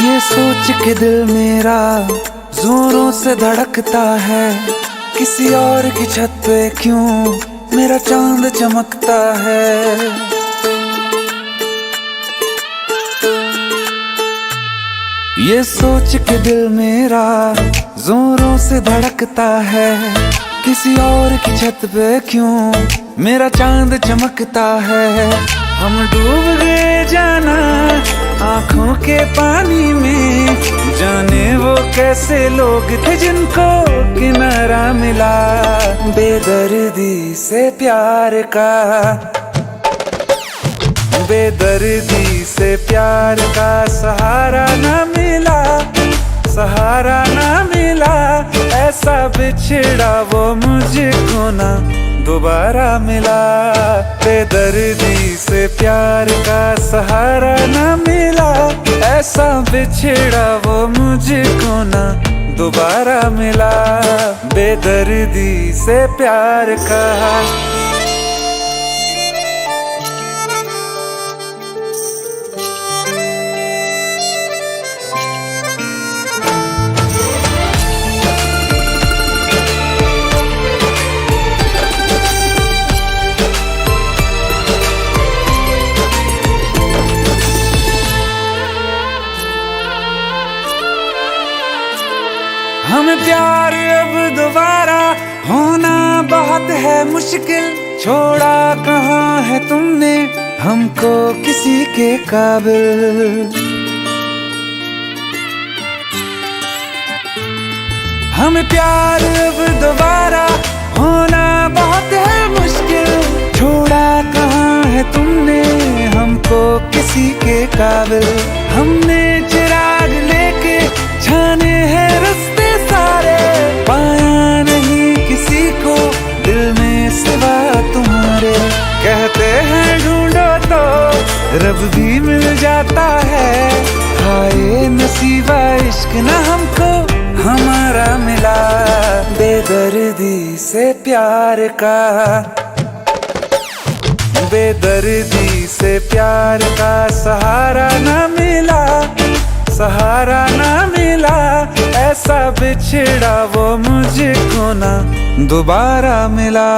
ये सोच के दिल मेरा जोरों से धड़कता है, किसी और की छत पे क्यों मेरा चांद चमकता है। ये सोच के दिल मेरा जोरों से धड़कता है, किसी और की छत पे क्यों मेरा चांद चमकता है। हम डूब गए जाना आंखों के पानी में, जाने वो कैसे लोग थे जिनको किनारा मिला। बेदर्दी से प्यार का, बेदर्दी से प्यार का सहारा ना मिला, सहारा ना मिला। ऐसा बिछड़ा वो मुझको ना दोबारा मिला। बेदर्दी से प्यार का सहारा ना मिला, ऐसा बिछड़ा वो मुझको ना दोबारा मिला। बेदर्दी से प्यार का। हमें प्यार अब दोबारा होना बहुत है मुश्किल, छोड़ा कहाँ है तुमने हमको किसी के काबिल। हमें प्यार अब दोबारा होना बहुत है मुश्किल, छोड़ा कहाँ है तुमने हमको किसी के काबिल। हमने चिराग लेके छाने हैं रास्ते सारे, पाया नहीं किसी को दिल में सिवा तुम्हारे। कहते हैं ढूंढो तो रब भी मिल जाता है, हाय नसीबा इश्क ना हमको हमारा मिला। बेदर्दी से प्यार का, बेदर्दी से प्यार का सहारा ना मिला, सहारा ना मिला। ऐसा बिछड़ा वो मुझको ना दोबारा मिला।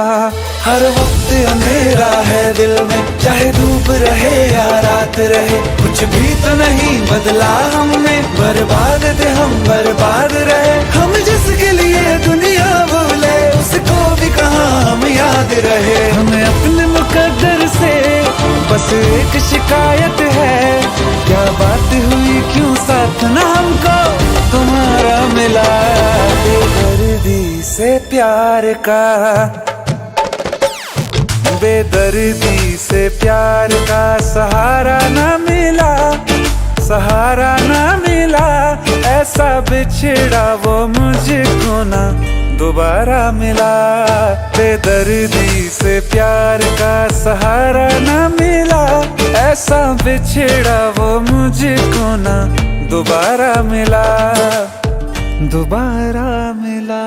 हर वक्त अंधेरा है दिल में, चाहे धूप रहे या रात रहे, कुछ भी तो नहीं बदला हमने, बर्बाद थे हम बर्बाद रहे। हम जिसके लिए दुनिया भूले उसको भी कहाँ हम याद रहे। हमें अपने मुकद्दर से बस एक शिकायत है, क्या बात हुई क्यों साथ ना हमको तुम्हारा मिला। बेदर्दी से प्यार का, बेदर्दी से प्यार का सहारा ना मिला, सहारा ना मिला। ऐसा बिछड़ा वो मुझको ना दोबारा मिला। बेदर्दी से प्यार का सहारा ना मिला, ऐसा बिछड़ा वो मुझको ना दोबारा मिला, दोबारा मिला।